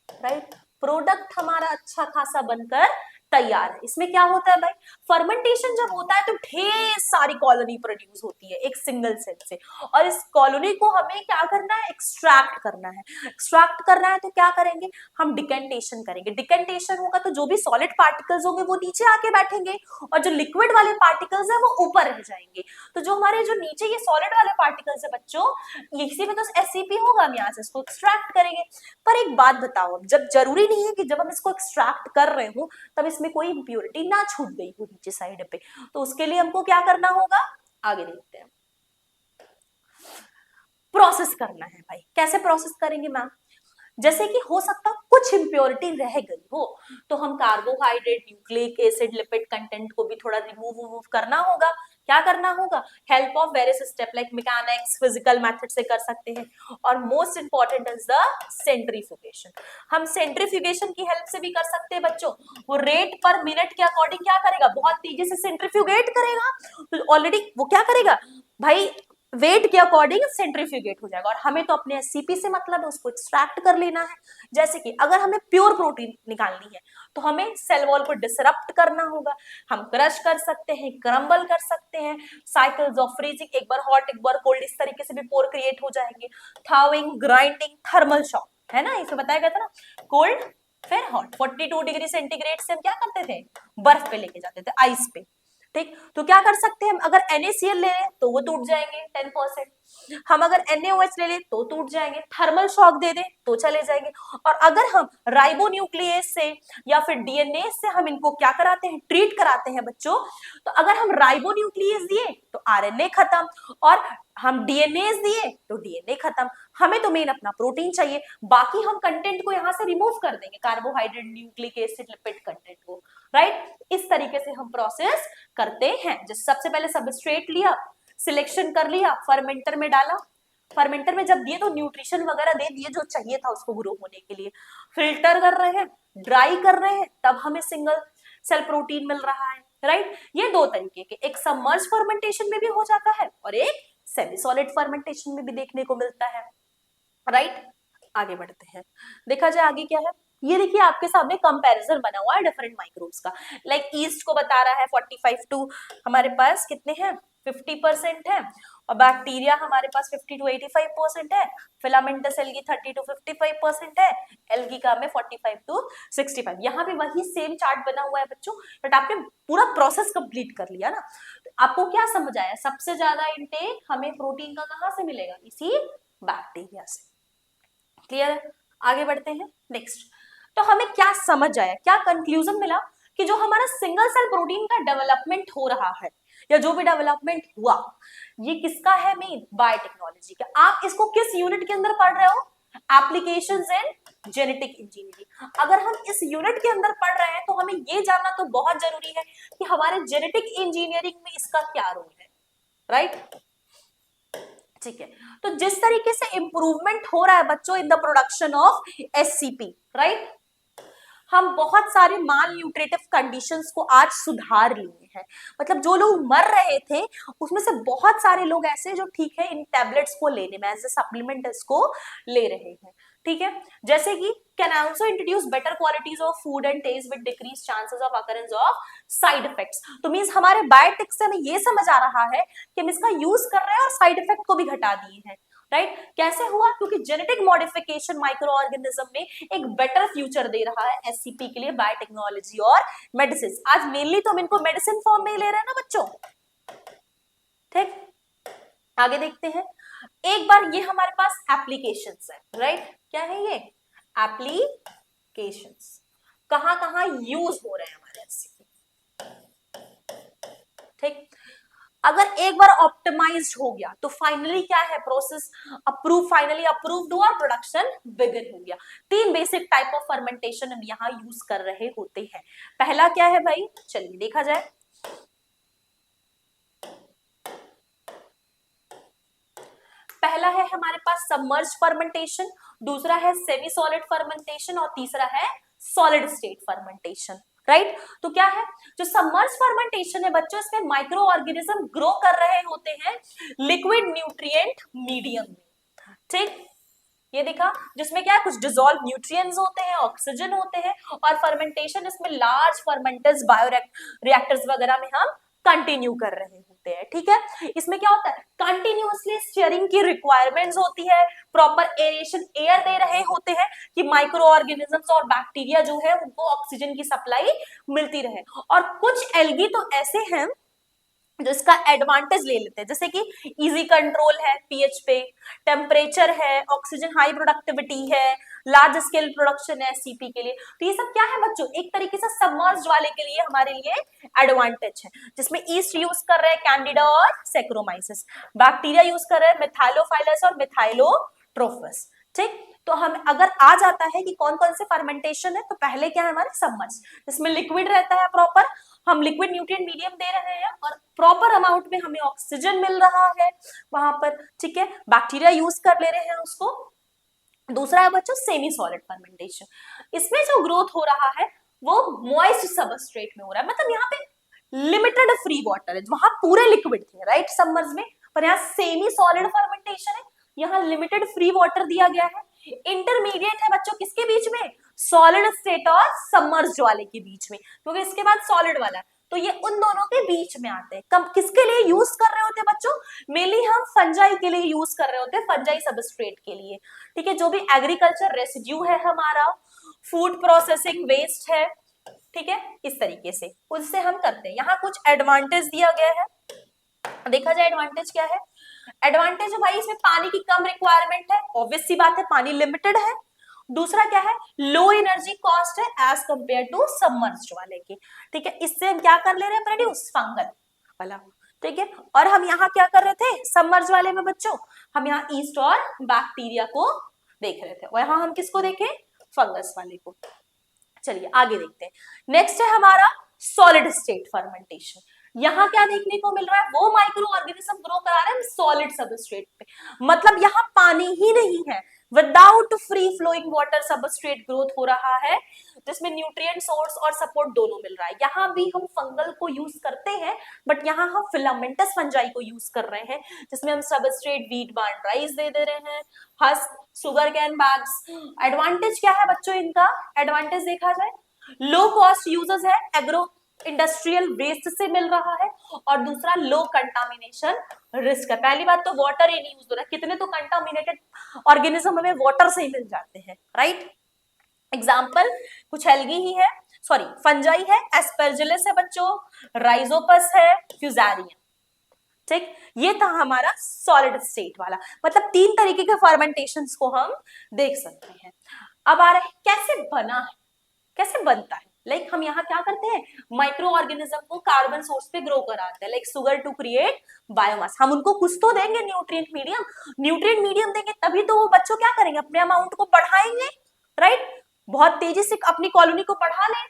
राइट। प्रोडक्ट हमारा अच्छा खासा बनकर तैयार है। इसमें क्या होता है भाई, फर्मेंटेशन जब होता है तो ढेर सारी कॉलोनी प्रोड्यूस होती है एक सिंगल सेल से, और इस कॉलोनी को हमें क्या करना है, एक्सट्रैक्ट करना है। एक्सट्रैक्ट करना है तो क्या करेंगे, हम डिकेंटेशन करेंगे। डिकेंटेशन होगा तो जो भी सॉलिड पार्टिकल्स होंगे वो नीचे आके बैठेंगे, और जो लिक्विड वाले पार्टिकल्स है वो ऊपर रह जाएंगे। तो जो हमारे जो नीचे ये सॉलिड वाले पार्टिकल्स है बच्चों, इसी में तो एससीपी होगा, हम यहाँ से इसको एक्सट्रैक्ट करेंगे। पर एक बात बताओ, अब जब जरूरी नहीं है कि जब हम इसको एक्सट्रैक्ट कर रहे हो तब इसमें कोई इंप्योरिटी ना छूट गई हो नीचे साइड पे, तो उसके लिए हमको क्या करना होगा, आगे देखते हैं। प्रोसेस करना है भाई, कैसे प्रोसेस करेंगे मैम, जैसे कि हो सकता कुछ इंप्योरिटी रह गई हो तो हम carbohydrate, nucleic acid, lipid content को भी थोड़ा रिमूव करना होगा। क्या करना होगा, help of various step like mechanics, physical method से कर सकते हैं। और most important is the centrifugation. हम सेंट्रीफ्यूगेशन की हेल्प से भी कर सकते हैं बच्चों। वो रेट पर मिनट के अकॉर्डिंग क्या करेगा, बहुत तेजी से सेंट्रीफ्यूगेट करेगा, तो ऑलरेडी वो क्या करेगा भाई, वेट के अकॉर्डिंग सेंट्रीफ्यूगेट हो जाएगा। और हमें तो अपने एससीपी से मतलब है, उसको एक्सट्रैक्ट कर लेना है। जैसे कि अगर हमें प्योर प्रोटीन निकालनी है तो हमें सेल वॉल को डिसरप्ट करना होगा। हम क्रश कर सकते हैं, क्रम्बल कर सकते हैं, साइकिल्स ऑफ फ्रीजिंग, एक बार हॉट एक बार कोल्ड, इस तरीके से भी पोर क्रिएट हो जाएंगे। थाविंग, ग्राइंडिंग, थर्मल शॉक, है ना, इसमें बताया गया था ना, कोल्ड फिर हॉट। 42 डिग्री सेंटीग्रेड से हम क्या करते थे, बर्फ पे लेके जाते थे, आइस पे, ठीक। तो क्या कर सकते हैं हम, अगर NaCl ले लें तो वो टूट जाएंगे 10%, हम अगर NaOH ले लें तो टूट जाएंगे, थर्मल शॉक दे दें तो चले जाएंगे। और अगर हम राइबोन्यूक्लियेज से या फिर डीएनए से हम इनको क्या कराते हैं, ट्रीट कराते हैं बच्चों, तो अगर हम राइबोन्यूक्लियेज दिए तो आरएनए खत्म, और हम डीएनए दिए तो डीएनए खत्म। हमें तो मेन अपना प्रोटीन चाहिए, बाकी हम कंटेंट को यहां से रिमूव कर देंगे, carbohydrate, nucleic acid, lipid content को, राइट। इस तरीके से हम प्रोसेस करते हैं। जैसे सबसे पहले सबस्ट्रेट लिया, सिलेक्शन कर लिया, फर्मेंटर में डाला, फर्मेंटर में जब दिए तो न्यूट्रिशन वगैरह दे दिए जो चाहिए था उसको ग्रो होने के लिए, फिल्टर कर रहे हैं, ड्राई कर रहे हैं, तब हमें सिंगल सेल प्रोटीन मिल रहा है, राइट। ये दो तरीके के, एक सबमर्ज फर्मेंटेशन में भी हो जाता है और एक सेमी सॉलिड फर्मेंटेशन में भी देखने को मिलता है, राइट। आगे बढ़ते हैं, देखा जाए आगे क्या है। ये देखिए आपके सामने कंपैरिजन बना हुआ है डिफरेंट माइक्रोब्स का। लाइक ईस्ट को बता रहा है 45 टू हमारे पास कितने हैं, 50% है, और बैक्टीरिया हमारे पास 50 टू 85% है, फिलामेंटस एल्गी 30 टू 55% है, एल्गी का में 45 टू 65। यहाँ भी वही सेम चार्ट बना हुआ है बच्चों, बट आपने पूरा प्रोसेस कंप्लीट कर लिया ना। तो आपको क्या समझ आया, सबसे ज्यादा इंटेक हमें प्रोटीन का कहाँ से मिलेगा, इसी बैक्टीरिया से। क्लियर है, आगे बढ़ते हैं नेक्स्ट। तो हमें क्या समझ आया, क्या कंक्लूजन मिला, कि जो हमारा सिंगल सेल प्रोटीन का डेवलपमेंट हो रहा है या जो भी डेवलपमेंट हुआ, ये किसका है, मेन बायोटेक्नोलॉजी का। आप इसको किस यूनिट के अंदर पढ़ रहे हो, एप्लीकेशंस इन जेनेटिक इंजीनियरिंग। अगर हम इस यूनिट के अंदर पढ़ रहे हैं तो हमें ये जानना तो बहुत जरूरी है कि हमारे जेनेटिक इंजीनियरिंग में इसका क्या रोल है, राइट। ठीक है, तो जिस तरीके से इंप्रूवमेंट हो रहा है बच्चों in the production of SCP, right, हम बहुत सारे माल न्यूट्रिटिव कंडीशंस को आज सुधार लिए हैं। मतलब जो लोग मर रहे थे उसमें से बहुत सारे लोग ऐसे जो ठीक है इन टैबलेट्स को लेने में एज ए सप्लीमेंट इसको ले रहे हैं। ठीक है, जैसे कि can also introduce better qualities of food and taste with decrease chances of occurrence of side effects. तो मींस हमारे बायोटिक्स से हमें ये समझ आ रहा है कि हम इसका यूज कर रहे हैं और साइड इफेक्ट को भी घटा दिए हैं। राइट, कैसे हुआ? क्योंकि जेनेटिक मॉडिफिकेशन माइक्रो ऑर्गेनिज्म में एक बेटर फ्यूचर दे रहा है एससीपी के लिए, बायोटेक्नोलॉजी और मेडिसिन। आज मेनली तो हम इनको मेडिसिन फॉर्म में ही ले रहे हैं ना बच्चों। ठीक, आगे देखते हैं। एक बार ये हमारे पास एप्लीकेशंस है, राइट? क्या है ये? एप्लीकेशंस कहां कहां यूज हो रहे हैं हमारे एससीपी। ठीक, अगर एक बार ऑप्टिमाइज्ड हो गया तो फाइनली क्या है? प्रोसेस अप्रूव, फाइनली अप्रूव्ड हुआ, प्रोडक्शन बिगिन हो गया। तीन बेसिक टाइप ऑफ फर्मेंटेशन हम यहाँ यूज कर रहे होते हैं। पहला क्या है भाई? चलिए देखा जाए। पहला है हमारे पास सबमर्ज फर्मेंटेशन, दूसरा है सेमी सॉलिड फर्मेंटेशन और तीसरा है सॉलिड स्टेट फर्मेंटेशन। राइट, तो क्या है जो सबमर्ज फर्मेंटेशन है बच्चों, इसमें माइक्रो ऑर्गेनिज्म ग्रो कर रहे होते हैं लिक्विड न्यूट्रिएंट मीडियम में। ठीक, ये देखा, जिसमें क्या है कुछ डिसॉल्व न्यूट्रिएंट्स होते हैं, ऑक्सीजन होते हैं, और फर्मेंटेशन इसमें लार्ज फर्मेंटर्स बायोरिएक्टर्स वगैरह में हम कंटिन्यू कर रहे होते हैं। ठीक है, इसमें क्या होता है? कंटिन्यूअसली स्टीयरिंग की रिक्वायरमेंट्स होती है, प्रॉपर एरेशन एयर दे रहे होते हैं कि माइक्रो ऑर्गेनिजम्स और बैक्टीरिया जो है उनको ऑक्सीजन की सप्लाई मिलती रहे। और कुछ एल्गी तो ऐसे हैं जो इसका एडवांटेज ले लेते हैं, जैसे कि इजी कंट्रोल है पीएच पे, टेम्परेचर है, ऑक्सीजन हाई प्रोडक्टिविटी है, लार्ज स्केल प्रोडक्शन है सीपी के लिए। तो ये सब क्या है बच्चों? एक तरीके से सबमर्ज्ड वाले के लिए हमारे लिए एडवांटेज है, जिसमें ईस्ट यूज कर रहे हैं कैंडिडा और सैक्रोमाइसिस, बैक्टीरिया यूज कर रहे हैं मिथाइलोफाइलस और मिथाइलोट्रोफस। ठीक, तो हम अगर आ जाता है कि कौन कौन से फर्मेंटेशन है, तो पहले क्या है हमारे सबमर्ज, जिसमें लिक्विड रहता है प्रॉपर, हम लिक्विड न्यूट्रिएंट मीडियम दे रहे हैं और प्रॉपर अमाउंट में हमें ऑक्सीजन मिल रहा है वहां पर। ठीक है, बैक्टीरिया यूज कर ले रहे हैं उसको। दूसरा है बच्चों सेमी सॉलिड फर्मेंटेशन, इसमें जो ग्रोथ हो रहा है वो मॉइस्ट सबस्ट्रेट में हो रहा है। मतलब यहाँ पे लिमिटेड फ्री वाटर है, वहां पूरे लिक्विड थे राइट सबमर्ज में, पर यहाँ सेमी सॉलिड फर्मेंटेशन है, यहाँ लिमिटेड फ्री वाटर दिया गया है। इंटरमीडिएट है बच्चों किसके बीच में? सॉलिड स्टेट और सबमर्ज्ड वाले के बीच में, क्योंकि इसके बाद सॉलिड वाला है, तो ये उन दोनों के बीच में आते हैं। कब किसके लिए यूज कर रहे होते हैं बच्चों? मेनली हम फंजाई के लिए यूज कर रहे होते हैं, फंजाई सबस्ट्रेट के लिए। ठीक है, जो भी एग्रीकल्चर रेसिड्यू है हमारा, फूड प्रोसेसिंग वेस्ट है, ठीक है, इस तरीके से उससे हम करते हैं। यहाँ कुछ एडवांटेज दिया गया है, देखा जाए एडवांटेज क्या है। एडवांटेज है भाई इसमें पानी की कम रिक्वायरमेंट है, ऑब्वियस सी बात है, पानी लिमिटेड है। दूसरा क्या है? लो एनर्जी कॉस्ट है एज कंपेयर टू सबमर्ज्ड वाले की। ठीक है, इससे हम क्या कर ले रहे हैं? प्रोड्यूस फंगल वाला। ठीक है, और हम यहाँ क्या कर रहे थे सबमर्ज वाले में बच्चों? हम यहाँ ईस्ट और बैक्टीरिया को देख रहे थे, और यहाँ हम किसको देखें? फंगस वाले को। चलिए आगे देखते हैं। नेक्स्ट है हमारा सॉलिड स्टेट फर्मेंटेशन। यहाँ क्या देखने को मिल रहा है? वो माइक्रो ऑर्गेनिज्म ग्रो करा रहे हैं सॉलिड सबस्ट्रेट पे, मतलब यहाँ पानी ही नहीं है, without free flowing water substrate growth हो रहा है, जिसमें न्यूट्रिएंट सोर्स और सपोर्ट दोनों मिल रहा है। यहाँ भी हम फंगल को यूज करते हैं, बट यहाँ हम फिलामेंटस फंजाई को यूज कर रहे हैं, जिसमें हम सबस्ट्रेट व्हीट बार्न राइस दे दे रहे हैं, husk, sugar cane bags. Advantage क्या है बच्चों इनका? एडवांटेज देखा जाए, लो कॉस्ट यूजेस है, एग्रो इंडस्ट्रियल वेस्ट से मिल रहा है, और दूसरा लो कंटामिनेशन रिस्क है। पहली बात तो वाटर ही नहीं यूज हो रहा है, कितने तो कंटामिनेटेड ऑर्गेनिज्म हमें वाटर से ही मिल जाते हैं राइट। एग्जाम्पल कुछ एल्गी ही है, सॉरी फंजाई है, एस्परजिलस है बच्चों, राइजोपस है, फ्यूजारियम। ठीक, ये था हमारा सॉलिड स्टेट वाला। मतलब तीन तरीके के फर्मेंटेशंस को हम देख सकते हैं। अब आ रहे हैं कैसे बना है, कैसे बनता है। लाइक हम यहाँ क्या करते हैं? माइक्रो ऑर्गेनिज्म को कार्बन सोर्स पे ग्रो कराते हैं, like sugar to create biomass. हम उनको कुछ तो देंगे न्यूट्रिएंट मीडियम, न्यूट्रिएंट मीडियम देंगे तभी तो वो बच्चों क्या करेंगे? अपने अमाउंट को बढ़ाएंगे राइट, बहुत तेजी से अपनी कॉलोनी को बढ़ा लें,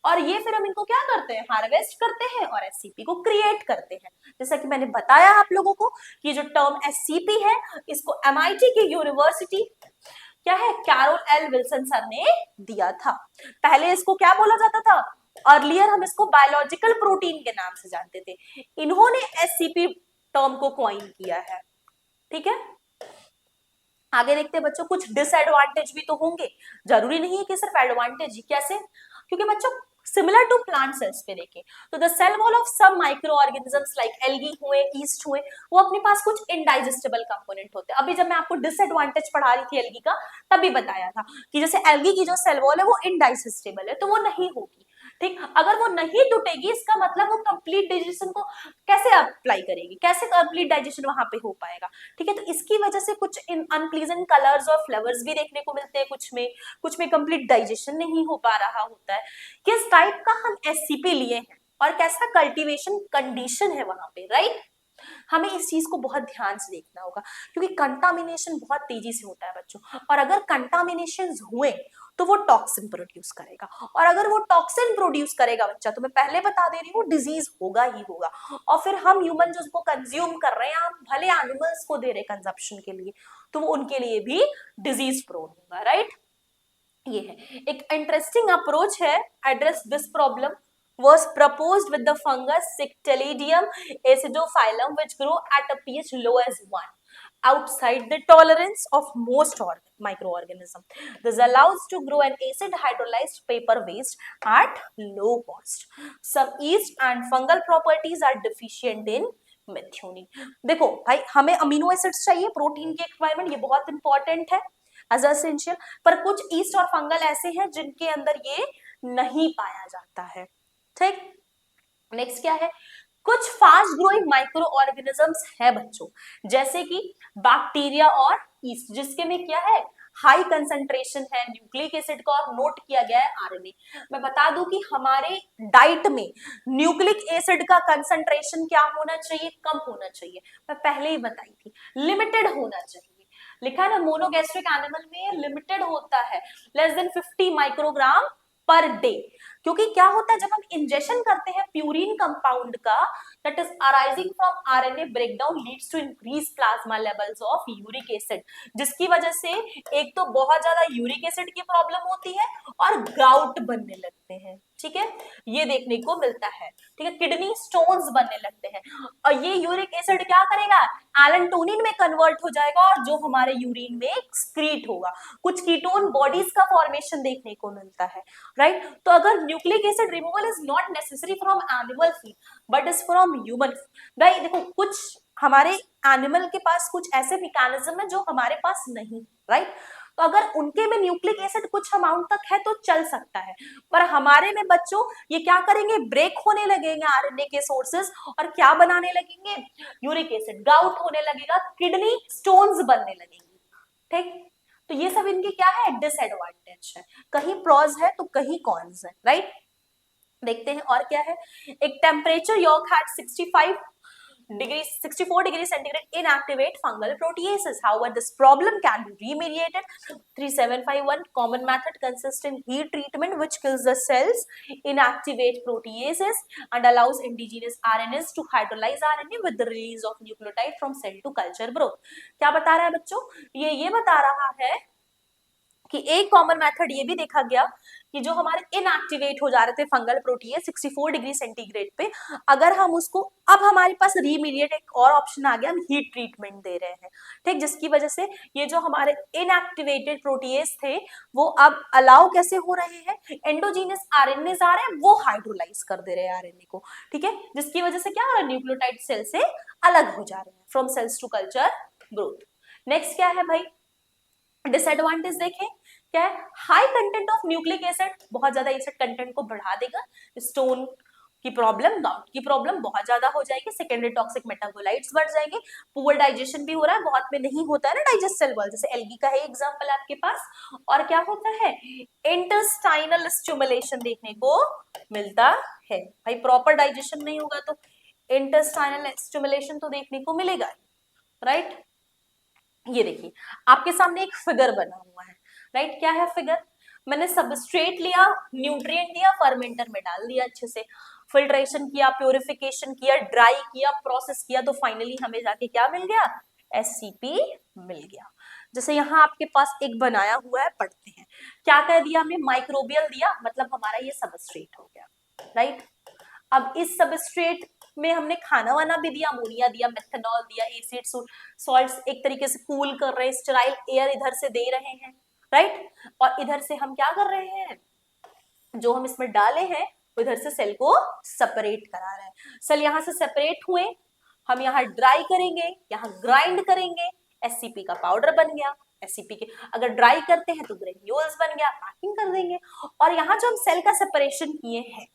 और ये फिर हम इनको क्या करते हैं? हार्वेस्ट करते हैं और एससीपी को क्रिएट करते हैं। जैसा कि मैंने बताया आप लोगों को कि जो टर्म एससीपी है इसको एमआईटी की यूनिवर्सिटी क्या है, कैरोल एल विल्सन सर ने दिया था। पहले इसको क्या बोला जाता था, अर्लियर हम इसको बायोलॉजिकल प्रोटीन के नाम से जानते थे, इन्होंने एससीपी टर्म को कॉइन किया है। ठीक है, आगे देखते हैं बच्चों, कुछ डिसएडवांटेज भी तो होंगे, जरूरी नहीं है कि सिर्फ एडवांटेज ही। कैसे, क्योंकि बच्चों सिमिलर टू प्लांट सेल्स पे देखें तो the cell wall of some micro organisms like algae हुए, ईस्ट हुए, वो अपने पास कुछ इनडाइजेस्टेबल कंपोनेंट होते हैं। अभी जब मैं आपको डिसएडवांटेज पढ़ा रही थी एल्गी का, तभी बताया था कि जैसे एल्गी की जो सेल वॉल है वो इनडाइजेस्टेबल है, तो वो नहीं होगी। ठीक, अगर वो नहीं टूटेगी इसका मतलब वो कंप्लीट डाइजेशन को कैसे अप्लाई करेगी, कैसे कंप्लीट डाइजेशन वहां पे हो पाएगा। ठीक है, तो इसकी वजह से कुछ अनप्लीजेंट कलर्स और फ्लेवर्स भी देखने को मिलते हैं, कुछ में कंप्लीट डाइजेशन नहीं हो पा रहा होता है। किस टाइप का हम एससीपी लिए हैं और कैसा कल्टीवेशन कंडीशन है वहां पे, राइट। हमें इस चीज को बहुत ध्यान से देखना होगा, क्योंकि कंटामिनेशन बहुत तेजी से होता है बच्चों, और अगर कंटामिनेशन हुए तो वो टॉक्सिन प्रोड्यूस करेगा, और अगर वो टॉक्सिन प्रोड्यूस करेगा बच्चा, तो मैं पहले बता दे रही हूँ, डिजीज होगा ही होगा। और फिर हम ह्यूमन जो उसको कंज्यूम कर रहे हैं, हम भले एनिमल्स को दे रहे कंजप्शन के लिए, तो वो उनके लिए भी डिजीज प्रोन होगा, राइट। ये है एक इंटरेस्टिंग अप्रोच है, address this problem was proposed with the fungus Cyctelidium acidophilum which grow at a pH low as 1 outside the tolerance of most microorganisms. This allows to grow an acid hydrolyzed paper waste at low cost. Some yeast and fungal properties are deficient in methionine. देखो भाई, हमें amino acids चाहिए protein की requirement, ये बहुत important है as essential, पर कुछ ईस्ट और फंगल ऐसे हैं जिनके अंदर ये नहीं पाया जाता है। ठीक, नेक्स्ट क्या है, कुछ फास्ट ग्रोइंग माइक्रो ऑर्गेनिजम्स है बच्चों, जैसे कि बैक्टीरिया और ईस्ट, जिसके में क्या है, हाई कंसंट्रेशन है न्यूक्लिक एसिड का, और नोट किया गया है आरएनए। मैं बता दूं कि हमारे डाइट में न्यूक्लिक एसिड का कंसंट्रेशन क्या होना चाहिए, कम होना चाहिए, मैं पहले ही बताई थी, लिमिटेड होना चाहिए। लिखा है ना, मोनोगैस्ट्रिक एनिमल में लिमिटेड होता है, less than 50 microgram per day. क्योंकि क्या होता है, जब हम इंजेक्शन करते हैं प्यूरिन कंपाउंड का, that is arising from RNA breakdown leads to increase plasma levels of uric acid, जिसकी वजह से एक तो बहुत ज्यादा यूरिक एसिड की प्रॉब्लम होती है और गाउट बनने लगते हैं। ठीक है, ये देखने को मिलता है। ठीक है, किडनी स्टोन्स बनने लगते हैं, और ये यूरिक एसिड क्या करेगा, एलेंटोनिन में कन्वर्ट हो जाएगा, और जो हमारे यूरिन में एक्सक्रीट होगा, कुछ कीटोन बॉडीज का फॉर्मेशन देखने को मिलता है, राइट। तो अगर nucleic acid removal is not necessary from animal feed but is from human feed. भाई देखो, कुछ हमारे एनिमल के पास कुछ ऐसे मैकेनिज्म है जो हमारे पास नहीं, राइट। तो अगर उनके में न्यूक्लिक एसिड कुछ अमाउंट तक है तो चल सकता है, पर हमारे में बच्चों ये क्या करेंगे, ब्रेक होने लगेंगे आरएनए के सोर्सेस, और क्या बनाने लगेंगे, यूरिक एसिड, गाउट होने लगेगा, किडनी स्टोन्स बनने लगेंगी। ठीक, तो ये सब इनके क्या है, डिसएडवांटेज है, कहीं प्रोज है तो कहीं कॉन्स है, राइट। देखते हैं और क्या है, एक temperature York hat 64 degree centigrade inactivate fungal proteases. However, this problem can be remediated. 3751 common method consists in heat treatment which kills the cells, inactivate proteases and allows indigenous RNAs to hydrolyze RNA with the release of nucleotide from cell to culture growth. क्या बता रहा है बच्चों, ये बता रहा है कि एक कॉमन मेथड ये भी देखा गया कि जो हमारे इनएक्टिवेट हो जा रहे थे फंगल प्रोटीन 64 डिग्री सेंटीग्रेड पे, अगर हम उसको, अब हमारे पास रीमीडिएट एक और ऑप्शन आ गया, हम हीट ट्रीटमेंट दे रहे हैं। ठीक, जिसकी वजह से ये जो हमारे इनएक्टिवेटेड प्रोटीएज थे वो अब अलाउ कैसे हो रहे हैं, एंडोजीनस आरएनए आ रहे हैं, वो हाइड्रोलाइज कर दे रहे हैं आरएनए को। ठीक है, जिसकी वजह से क्या हो रहा है, न्यूक्लियोटाइड सेल से अलग हो जा रहे हैं, from cells to culture growth. Next क्या है भाई, डिसएडवांटेज देखें, क्या है, high content of nucleic acid, बहुत ज्यादा एसिड कंटेंट को बढ़ा देगा, स्टोन की प्रॉब्लम, गाउट की प्रॉब्लम बहुत ज्यादा हो जाएगी, सेकेंडरी टॉक्सिक मेटाबोलाइट्स बढ़ जाएंगे, पुअर डाइजेशन भी हो रहा है, बहुत में नहीं होता है ना डाइजेस्ट वॉल, जैसे एल्गी का है एग्जांपल आपके पास। और क्या होता है, इंटेस्टाइनल स्टिमुलेशन देखने को मिलता है, भाई प्रॉपर डाइजेशन नहीं होगा तो इंटेस्टाइनल स्टिमुलेशन तो देखने को मिलेगा, राइट। ये देखिए आपके सामने एक फिगर बना हुआ है, राइट। क्या है फिगर, मैंने सबस्ट्रेट लिया, न्यूट्रिएंट दिया, फर्मेंटर में डाल दिया, अच्छे से फिल्ट्रेशन किया, प्योरिफिकेशन किया, ड्राई किया, प्रोसेस किया, तो फाइनली हमें जाके क्या मिल गया, एससीपी मिल गया। जैसे यहाँ आपके पास एक बनाया हुआ है, पढ़ते हैं क्या कह दिया हमें, माइक्रोबियल दिया, मतलब हमारा ये सबस्ट्रेट हो गया, राइट। अब इस सबस्ट्रेट में हमने खाना वाना भी दिया, अमोनिया दिया, मेथनॉल दिया, एसिड सॉल्ट्स एक तरीके से कूल कर रहे हैं, स्टेराइल एयर इधर से दे रहे हैं, राइट। और इधर से हम क्या कर रहे हैं, जो हम इसमें डाले हैं उधर से सेल को सेपरेट करा रहे हैं। सेल यहाँ से सेपरेट हुए, हम यहाँ ड्राई करेंगे, यहाँ ग्राइंड करेंगे, एससीपी का पाउडर बन गया। एससीपी के अगर ड्राई करते हैं तो ग्रेन्यूल्स बन गया, पैकिंग कर देंगे। और यहाँ जो हम सेल का सेपरेशन किए हैं,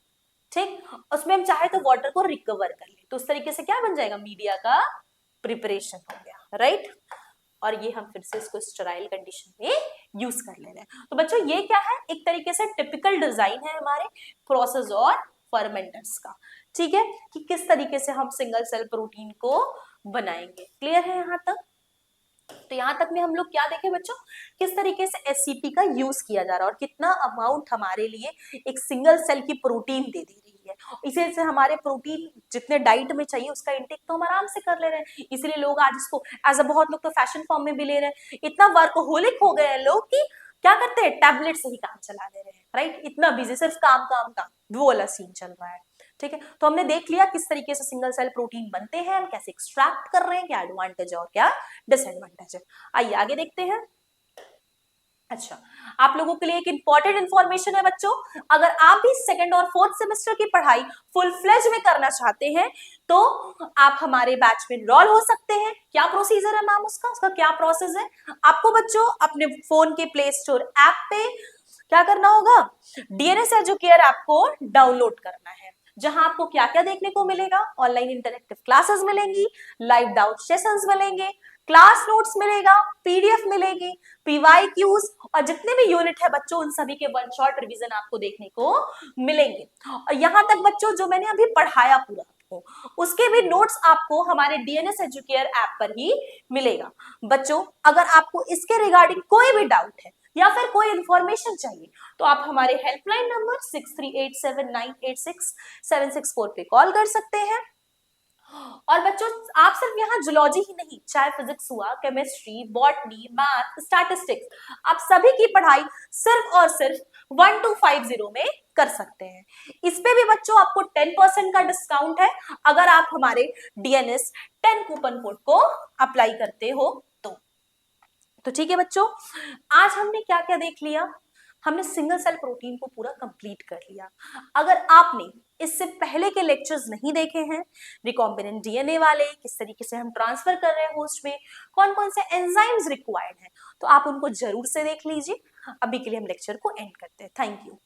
ठीक, उसमें हम चाहे तो वाटर को रिकवर कर ले, तो उस तरीके से क्या बन जाएगा, मीडिया का प्रिपरेशन हो गया, राइट। और ये हम फिर से इसको स्टेराइल कंडीशन में यूज कर ले रहे हैं। तो बच्चों ये क्या है, एक तरीके से टिपिकल डिजाइन है हमारे प्रोसेस और फर्मेंटर्स का, ठीक है, कि किस तरीके से हम सिंगल सेल प्रोटीन को बनाएंगे। क्लियर है यहाँ तक? तो यहाँ तक में हम लोग क्या देखें बच्चों, किस तरीके से एससीपी का यूज किया जा रहा है और कितना अमाउंट हमारे लिए एक सिंगल सेल की प्रोटीन दे रही है। इसी से हमारे प्रोटीन जितने डाइट में चाहिए उसका इंटेक तो हम आराम से कर ले रहे हैं। इसलिए लोग आज इसको एज अ, बहुत लोग तो फैशन फॉर्म में भी ले रहे हैं। इतना वर्कहोलिक हो गए हैं लोग कि क्या करते हैं, टैबलेट से ही काम चला ले रहे हैं, राइट। इतना बिजी, सिर्फ काम काम काम, वो वाला सीन चल रहा है, ठीक है। तो हमने देख लिया किस तरीके से सिंगल सेल प्रोटीन बनते हैं, हम कैसे एक्सट्रैक्ट कर रहे हैं, क्या एडवांटेज और क्या डिसएडवांटेज है। आइए आगे देखते हैं। अच्छा, आप लोगों के लिए एक इंपॉर्टेंट इंफॉर्मेशन है बच्चों, अगर आप भी सेकंड और फोर्थ सेमेस्टर की पढ़ाई फुल फ्लेज में करना चाहते हैं तो आप हमारे बैच में एनरोल हो सकते हैं। क्या प्रोसीजर है मैम उसका क्या प्रोसेस है, आपको बच्चों अपने फोन के प्ले स्टोर ऐप पे क्या करना होगा, डीएनएस एजुकेयर ऐप को डाउनलोड करना है, जहां आपको क्या क्या देखने को मिलेगा, ऑनलाइन इंटरेक्टिव क्लासेस मिलेंगी, लाइव डाउट सेशंस मिलेंगे, क्लास नोट्स मिलेगा, पीडीएफ मिलेगी, पीवाईक्यूज और जितने भी यूनिट है बच्चों उन सभी के वन शॉट रिवीजन आपको देखने को मिलेंगे। और यहां तक बच्चों जो मैंने अभी पढ़ाया पूरा आपको, उसके भी नोट्स आपको हमारे डीएनएस एजुकेयर ऐप पर ही मिलेगा। बच्चों अगर आपको इसके रिगार्डिंग कोई भी डाउट है या फिर कोई इंफॉर्मेशन चाहिए तो आप हमारे हेल्पलाइन नंबर 6387986764 पे कॉल कर सकते हैं। और बच्चों आप सिर्फ यहाँ जूलॉजी ही नहीं, चाहे फिजिक्स हुआ, केमिस्ट्री, बॉटनी, मैथ, स्टैटिस्टिक्स, आप सभी की पढ़ाई सिर्फ और सिर्फ 1250 में कर सकते हैं। इस पे भी बच्चों आपको 10% का डिस्काउंट है अगर आप हमारे डीएनएस 10 कूपन कोड को अप्लाई करते हो तो ठीक है बच्चों, आज हमने क्या क्या देख लिया, हमने सिंगल सेल प्रोटीन को पूरा कंप्लीट कर लिया। अगर आपने इससे पहले के लेक्चर्स नहीं देखे हैं, रिकॉम्बिनेंट डीएनए वाले, किस तरीके से हम ट्रांसफर कर रहे हैं होस्ट में, कौन कौन से एंजाइम्स रिक्वायर्ड हैं, तो आप उनको जरूर से देख लीजिए। अभी के लिए हम लेक्चर को एंड करते हैं। Thank you.